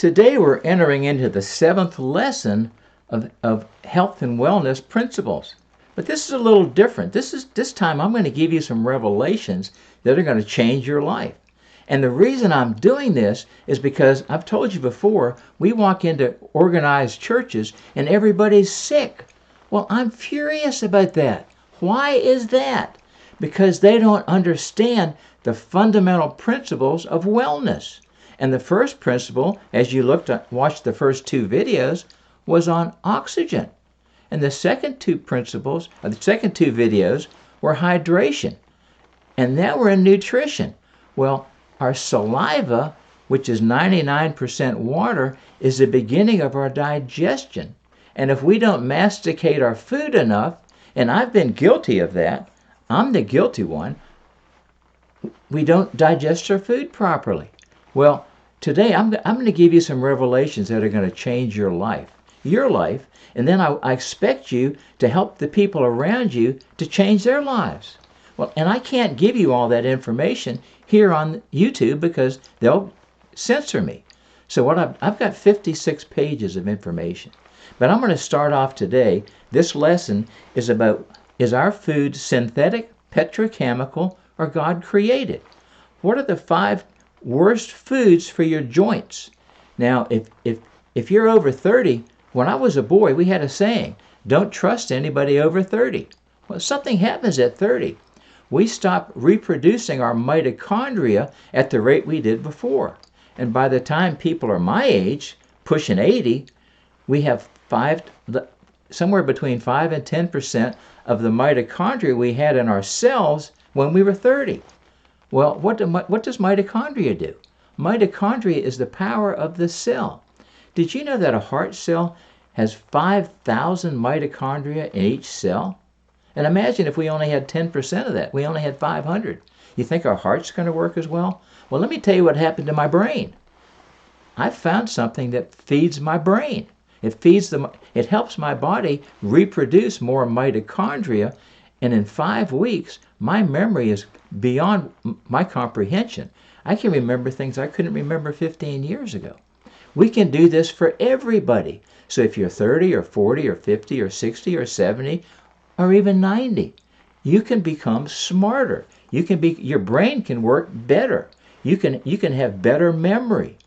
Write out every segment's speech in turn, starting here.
Today we're entering into the 7th lesson of health and wellness principles. But this is a little different. This time I'm going to give you some revelations that are going to change your life. And the reason I'm doing this is because I've told you before, we walk into organized churches and everybody's sick. Well, I'm furious about that. Why is that? Because they don't understand the fundamental principles of wellness. And the first principle, as you watched the first 2 videos, was on oxygen. And the second 2 videos were hydration. And now we're in nutrition. Well, our saliva, which is 99% water, is the beginning of our digestion. And if we don't masticate our food enough, and I've been guilty of that, I'm the guilty one, we don't digest our food properly. Well, today I'm going to give you some revelations that are going to change your life, and then I expect you to help the people around you to change their lives. Well, and I can't give you all that information here on YouTube because they'll censor me. So I've got 56 pages of information. But I'm going to start off today. This lesson is about, is our food synthetic, petrochemical, or God created? What are the 5 worst foods for your joints? Now, if you're over 30, when I was a boy, we had a saying, don't trust anybody over 30. Well, something happens at 30. We stop reproducing our mitochondria at the rate we did before. And by the time people are my age, pushing 80, we have somewhere between 5 and 10% of the mitochondria we had in our cells when we were 30. Well, what does mitochondria do? Mitochondria is the power of the cell. Did you know that a heart cell has 5,000 mitochondria in each cell? And imagine if we only had 10% of that. We only had 500. You think our heart's going to work as well? Well, let me tell you what happened to my brain. I found something that feeds my brain. It helps my body reproduce more mitochondria, and in 5 weeks, my memory is beyond my comprehension. I can remember things I couldn't remember 15 years ago. We can do this for everybody. So if you're 30 or 40 or 50 or 60 or 70 or even 90, you can become smarter. Your brain can work better. You can have better memory.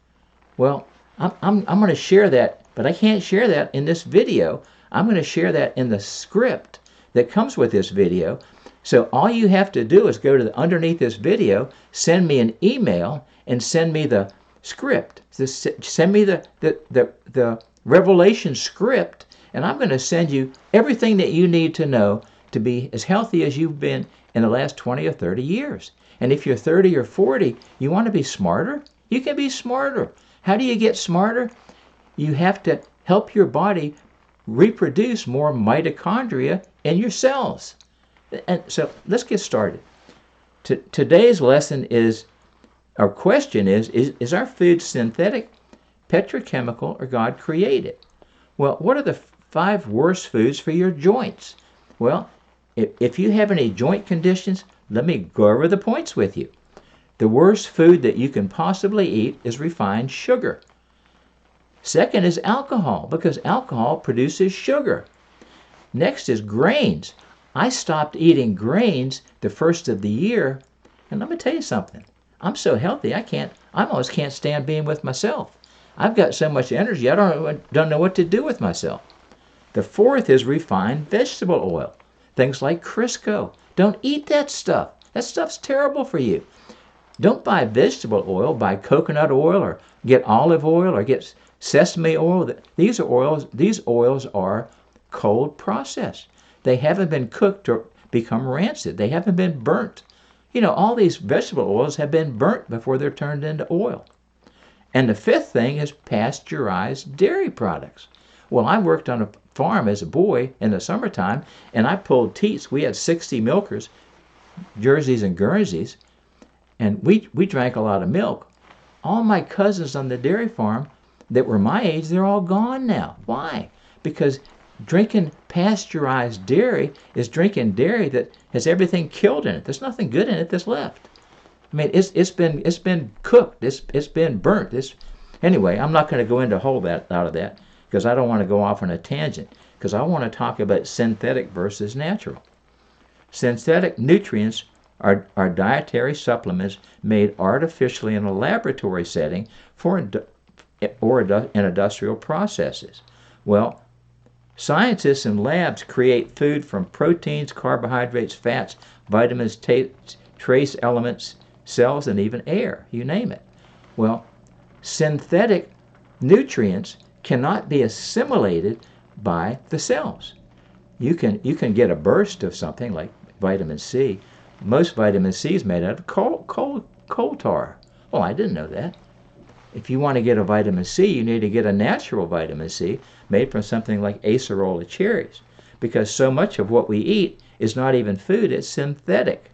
Well, I'm going to share that, but I can't share that in this video. I'm going to share that in the script that comes with this video. So all you have to do is go to underneath this video, send me an email, and send me the script. Send me the revelation script, and I'm going to send you everything that you need to know to be as healthy as you've been in the last 20 or 30 years. And if you're 30 or 40, you want to be smarter? You can be smarter. How do you get smarter? You have to help your body reproduce more mitochondria in your cells. And so let's get started. Today's lesson is, our question is our food synthetic, petrochemical, or God created? Well, what are the 5 worst foods for your joints? Well, if you have any joint conditions, let me go over the points with you. The worst food that you can possibly eat is refined sugar. Second is alcohol, because alcohol produces sugar. Next is grains. I stopped eating grains the first of the year, and let me tell you something. I'm so healthy, I almost can't stand being with myself. I've got so much energy, I don't know what to do with myself. The fourth is refined vegetable oil. Things like Crisco. Don't eat that stuff. That stuff's terrible for you. Don't buy vegetable oil. Buy coconut oil or get olive oil or get sesame oil. These oils are cold processed. They haven't been cooked or become rancid. They haven't been burnt. You know, all these vegetable oils have been burnt before they're turned into oil. And the fifth thing is pasteurized dairy products. Well, I worked on a farm as a boy in the summertime, and I pulled teats. We had 60 milkers, Jerseys and Guernseys, and we drank a lot of milk. All my cousins on the dairy farm that were my age, they're all gone now. Why? Because drinking pasteurized dairy is drinking dairy that has everything killed in it. There's nothing good in it that's left. I mean, it's been cooked. It's been burnt. Anyway, I'm not going to go into a whole lot of that because I don't want to go off on a tangent, because I want to talk about synthetic versus natural. Synthetic nutrients are dietary supplements made artificially in a laboratory setting in industrial processes. Well, scientists in labs create food from proteins, carbohydrates, fats, vitamins, trace elements, cells, and even air, you name it. Well, synthetic nutrients cannot be assimilated by the cells. You can get a burst of something like vitamin C. Most vitamin C is made out of coal tar. Well, I didn't know that. If you want to get a vitamin C, you need to get a natural vitamin C made from something like acerola cherries, because so much of what we eat is not even food, it's synthetic.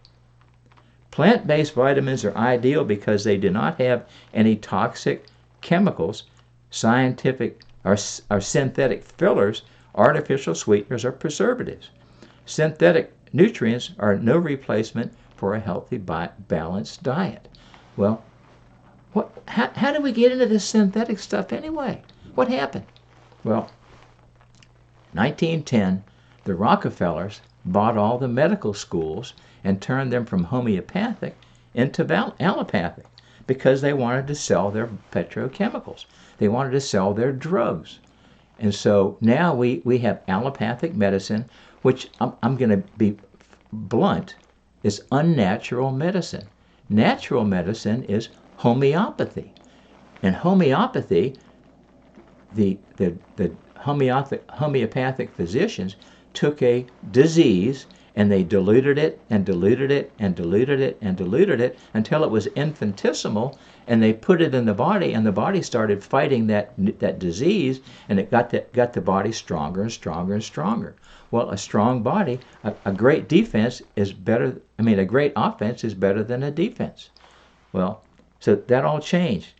Plant-based vitamins are ideal because they do not have any toxic chemicals, synthetic fillers, artificial sweeteners, or preservatives. Synthetic nutrients are no replacement for a healthy, balanced diet. Well, how did we get into this synthetic stuff anyway? What happened? Well, 1910, the Rockefellers bought all the medical schools and turned them from homeopathic into allopathic because they wanted to sell their petrochemicals. They wanted to sell their drugs. And so now we have allopathic medicine, which I'm going to be blunt, is unnatural medicine. Natural medicine is homeopathy. In homeopathy, the homeopathic physicians took a disease and they diluted it and diluted it and diluted it and diluted it until it was infinitesimal, and they put it in the body, and the body started fighting that disease, and it got the body stronger and stronger and stronger. Well, a strong body, a great defense is better. I mean, a great offense is better than a defense. Well, so that all changed.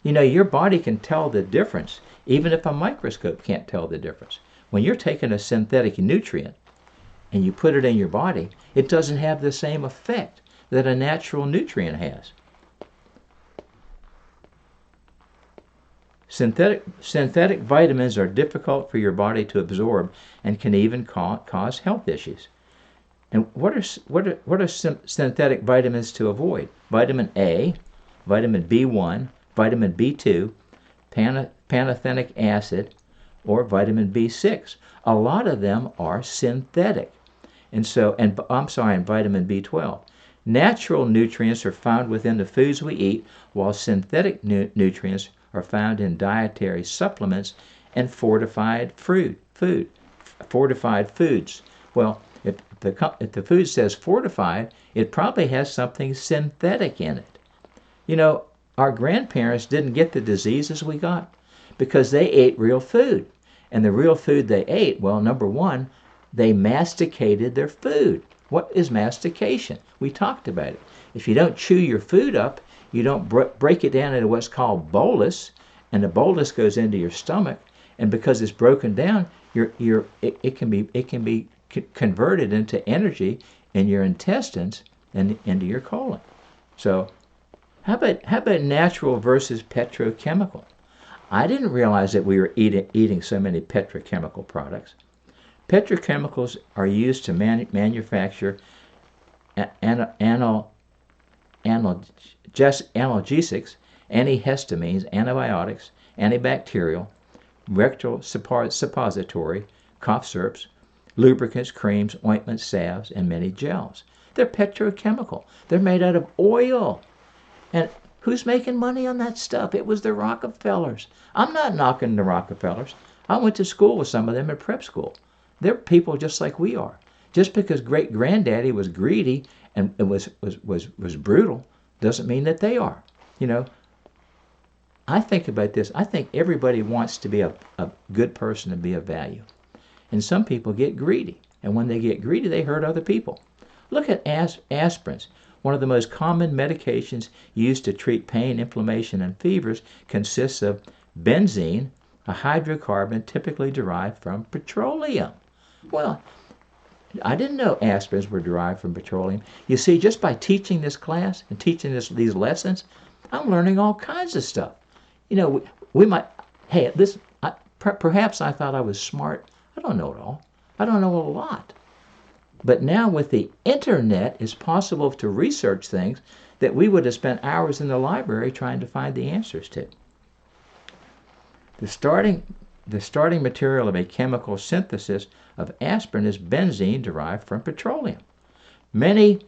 You know, your body can tell the difference, even if a microscope can't tell the difference. When you're taking a synthetic nutrient and you put it in your body, it doesn't have the same effect that a natural nutrient has. Synthetic vitamins are difficult for your body to absorb and can even cause health issues. And what are synthetic vitamins to avoid? Vitamin A, vitamin B1, vitamin B2, pantothenic acid, or vitamin B6. A lot of them are synthetic. And vitamin B12. Natural nutrients are found within the foods we eat, while synthetic nutrients are found in dietary supplements and fortified foods. Well, if the food says fortified, it probably has something synthetic in it. You know, our grandparents didn't get the diseases we got because they ate real food. And the real food they ate, well, number one, they masticated their food. What is mastication? We talked about it. If you don't chew your food up, you don't break it down into what's called bolus, and the bolus goes into your stomach, and because it's broken down, it can be converted into energy in your intestines and into your colon. So how about natural versus petrochemical? I didn't realize that we were eating so many petrochemical products. Petrochemicals are used to manufacture analgesics, antihistamines, antibiotics, antibacterial, rectal suppository, cough syrups, lubricants, creams, ointments, salves, and many gels. They're petrochemical. They're made out of oil. And who's making money on that stuff? It was the Rockefellers. I'm not knocking the Rockefellers. I went to school with some of them at prep school. They're people just like we are. Just because great granddaddy was greedy and was brutal doesn't mean that they are. You know, I think about this. I think everybody wants to be a good person and be of value. And some people get greedy. And when they get greedy, they hurt other people. Look at aspirins. One of the most common medications used to treat pain, inflammation, and fevers consists of benzene, a hydrocarbon typically derived from petroleum. Well, I didn't know aspirins were derived from petroleum. You see, just by teaching this class and teaching these lessons, I'm learning all kinds of stuff. You know, we might, hey, this, perhaps I thought I was smart. I don't know it all. I don't know a lot. But now with the internet, it's possible to research things that we would have spent hours in the library trying to find the answers to. The starting material of a chemical synthesis of aspirin is benzene derived from petroleum. Many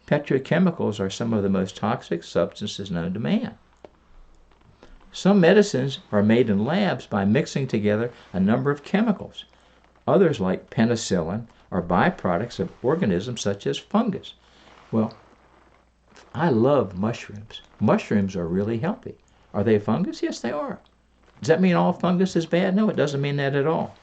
petrochemicals are some of the most toxic substances known to man. Some medicines are made in labs by mixing together a number of chemicals. Others, like penicillin, are byproducts of organisms such as fungus. Well, I love mushrooms. Mushrooms are really healthy. Are they fungus? Yes, they are. Does that mean all fungus is bad? No, it doesn't mean that at all.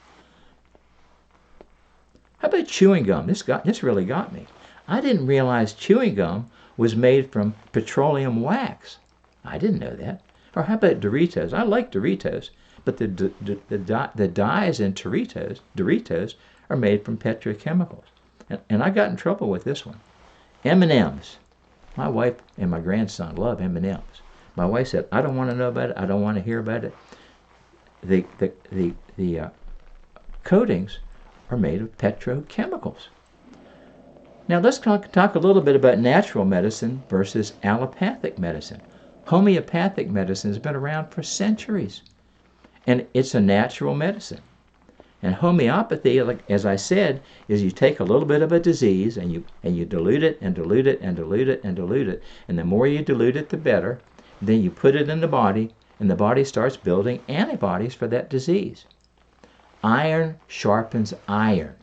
How about chewing gum? This really got me. I didn't realize chewing gum was made from petroleum wax. I didn't know that. Or how about Doritos? I like Doritos, but the dyes in Doritos are made from petrochemicals. And I got in trouble with this one. M&Ms. My wife and my grandson love M&Ms. My wife said, I don't want to know about it. I don't want to hear about it. The coatings are made of petrochemicals. Now let's talk a little bit about natural medicine versus allopathic medicine. Homeopathic medicine has been around for centuries, and it's a natural medicine. And homeopathy, like as I said, is you take a little bit of a disease and you dilute it and dilute it and dilute it and dilute it, and the more you dilute it, the better. Then you put it in the body, and the body starts building antibodies for that disease. Iron sharpens iron.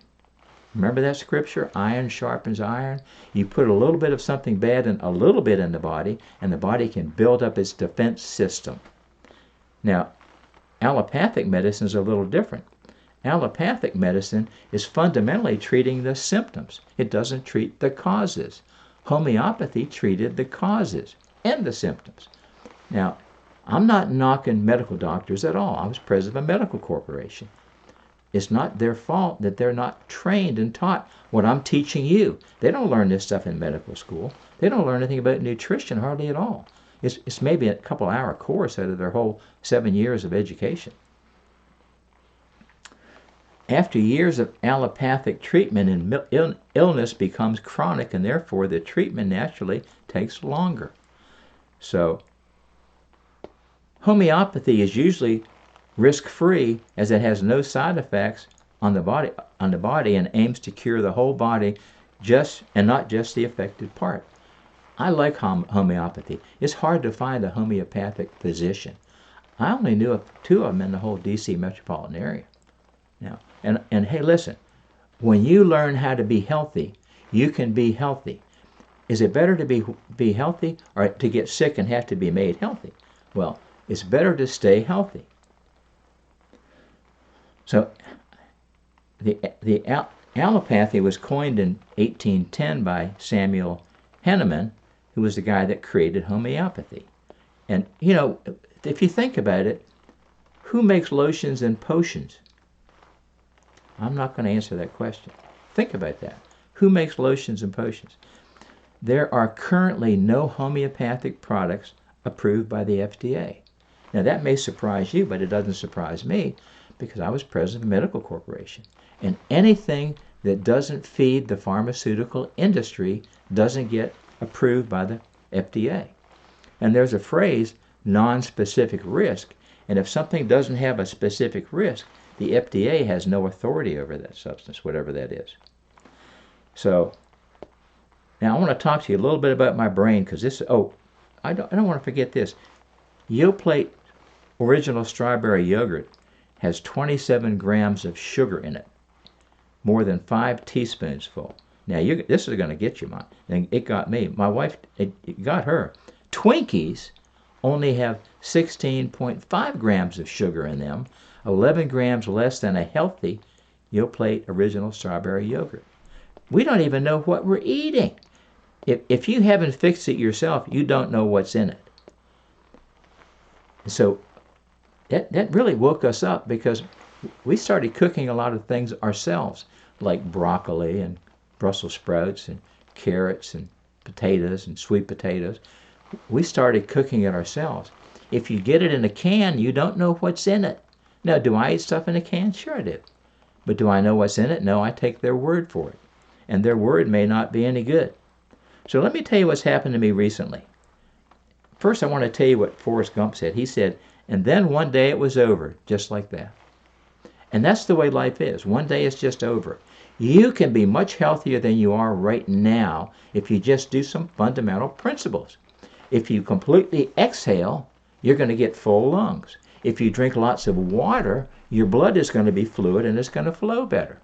Remember that scripture? Iron sharpens iron. You put a little bit of something bad and a little bit in the body, and the body can build up its defense system. Now, allopathic medicine is a little different. Allopathic medicine is fundamentally treating the symptoms. It doesn't treat the causes. Homeopathy treated the causes and the symptoms. Now, I'm not knocking medical doctors at all. I was president of a medical corporation. It's not their fault that they're not trained and taught what I'm teaching you. They don't learn this stuff in medical school. They don't learn anything about nutrition hardly at all. It's maybe a couple-hour course out of their whole 7 years of education. After years of allopathic treatment, and illness becomes chronic, and therefore the treatment naturally takes longer. So homeopathy is usually risk-free, as it has no side effects on the body and aims to cure the whole body and not just the affected part. I like homeopathy. It's hard to find a homeopathic physician. I only knew of 2 of them in the whole D.C. metropolitan area. Now, and hey, listen, when you learn how to be healthy, you can be healthy. Is it better to be healthy or to get sick and have to be made healthy? Well, it's better to stay healthy. So the allopathy was coined in 1810 by Samuel Hahnemann, who was the guy that created homeopathy. And, you know, if you think about it, who makes lotions and potions? I'm not going to answer that question. Think about that. Who makes lotions and potions? There are currently no homeopathic products approved by the FDA. Now, that may surprise you, but it doesn't surprise me because I was president of a medical corporation. And anything that doesn't feed the pharmaceutical industry doesn't get approved by the FDA. And there's a phrase, non-specific risk. And if something doesn't have a specific risk, the FDA has no authority over that substance, whatever that is. So now I want to talk to you a little bit about my brain, because this, I don't want to forget this. Yoplait original strawberry yogurt has 27 grams of sugar in it, more than 5 teaspoons full. Now, this is going to get you, and it got me. My wife, it got her. Twinkies only have 16.5 grams of sugar in them, 11 grams less than a healthy Yoplait original strawberry yogurt. We don't even know what we're eating. If you haven't fixed it yourself, you don't know what's in it. So that really woke us up, because we started cooking a lot of things ourselves, like broccoli and Brussels sprouts and carrots and potatoes and sweet potatoes. We started cooking it ourselves. If you get it in a can, you don't know what's in it. Now, do I eat stuff in a can? Sure I do. But do I know what's in it? No, I take their word for it. And their word may not be any good. So let me tell you what's happened to me recently. First, I want to tell you what Forrest Gump said. He said, and then one day it was over, just like that. And that's the way life is. One day it's just over. You can be much healthier than you are right now if you just do some fundamental principles. If you completely exhale, you're going to get full lungs. If you drink lots of water, your blood is going to be fluid and it's going to flow better.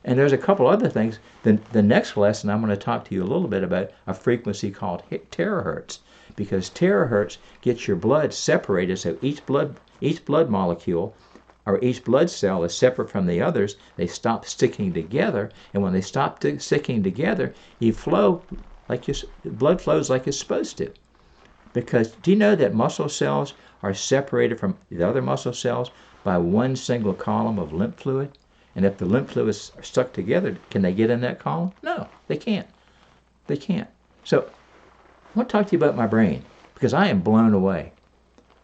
And there's a couple other things. The next lesson, I'm going to talk to you a little bit about a frequency called terahertz, because terahertz gets your blood separated, so each blood molecule or each blood cell is separate from the others. They stop sticking together, and when they stop sticking together, blood flows like it's supposed to. Because do you know that muscle cells are separated from the other muscle cells by one single column of lymph fluid? And if the lymph fluids are stuck together, can they get in that column? No, they can't. They can't. So I want to talk to you about my brain, because I am blown away.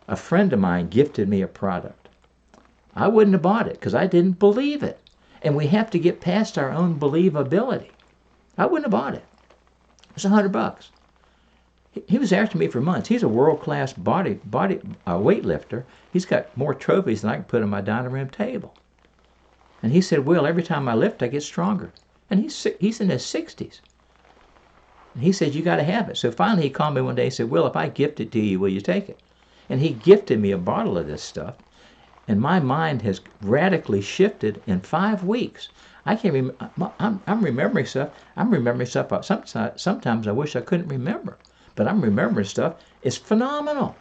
A friend of mine gifted me a product. I wouldn't have bought it because I didn't believe it. And we have to get past our own believability. I wouldn't have bought it. It was $100. He was after me for months. He's a world-class weightlifter. He's got more trophies than I can put on my dining room table. And he said, Will, every time I lift, I get stronger. And he's in his 60s. And he said, you got to have it. So finally he called me one day and said, Will, if I gift it to you, will you take it? And he gifted me a bottle of this stuff. And my mind has radically shifted in 5 weeks. I can't I'm remembering stuff. I'm remembering stuff. Sometimes I wish I couldn't remember. But I'm remembering stuff. It's phenomenal.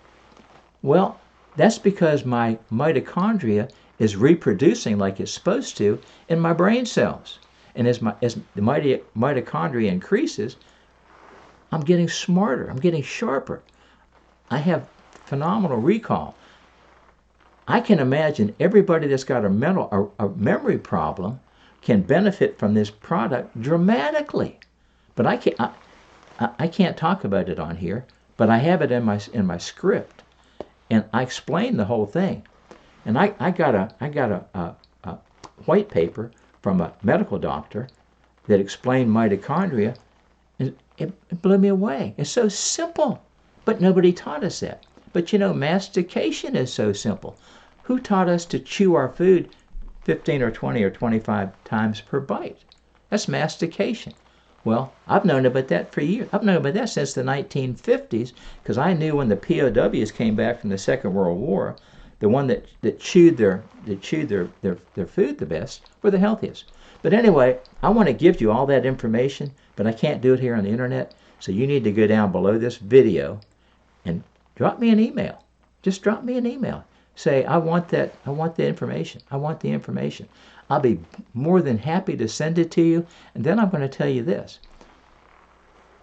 Well, that's because my mitochondria is reproducing like it's supposed to in my brain cells. And as the mitochondria increases, I'm getting smarter. I'm getting sharper. I have phenomenal recall. I can imagine everybody that's got a memory problem can benefit from this product dramatically. But I can't talk about it on here, but I have it in my script, and I explain the whole thing. And I got a white paper from a medical doctor that explained mitochondria, and it blew me away. It's so simple, but nobody taught us that. But you know, mastication is so simple. Who taught us to chew our food 15 or 20 or 25 times per bite? That's mastication. Well, I've known about that for years. I've known about that since the 1950s, because I knew when the POWs came back from the Second World War, the one that chewed their food the best were the healthiest. But anyway, I want to give you all that information, but I can't do it here on the internet. So you need to go down below this video and drop me an email. Just drop me an email. Say, I want the information. I want the information. I'll be more than happy to send it to you. And then I'm going to tell you this.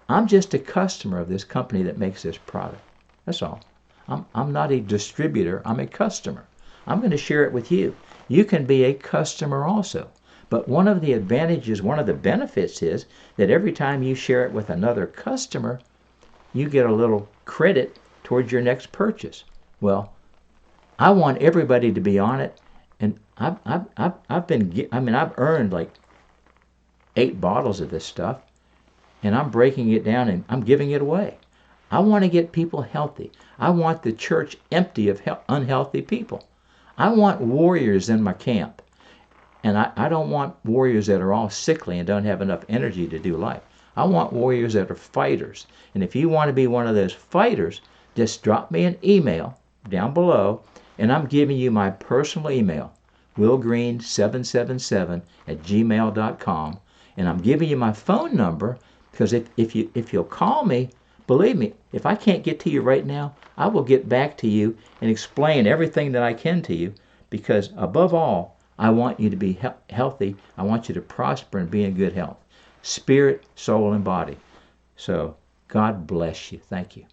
I'm just a customer of this company that makes this product. That's all. I'm not a distributor. I'm a customer. I'm going to share it with you. You can be a customer also. But one of the advantages, one of the benefits is that every time you share it with another customer, you get a little credit towards your next purchase. Well, I want everybody to be on it, and I've earned like 8 bottles of this stuff, and I'm breaking it down and I'm giving it away. I want to get people healthy. I want the church empty of unhealthy people. I want warriors in my camp, and I don't want warriors that are all sickly and don't have enough energy to do life. I want warriors that are fighters. And if you want to be one of those fighters, just drop me an email down below, and I'm giving you my personal email, willgreen777@gmail.com, and I'm giving you my phone number, because if you'll call me, believe me, if I can't get to you right now, I will get back to you and explain everything that I can to you, because above all, I want you to be healthy. I want you to prosper and be in good health, spirit, soul, and body. So God bless you. Thank you.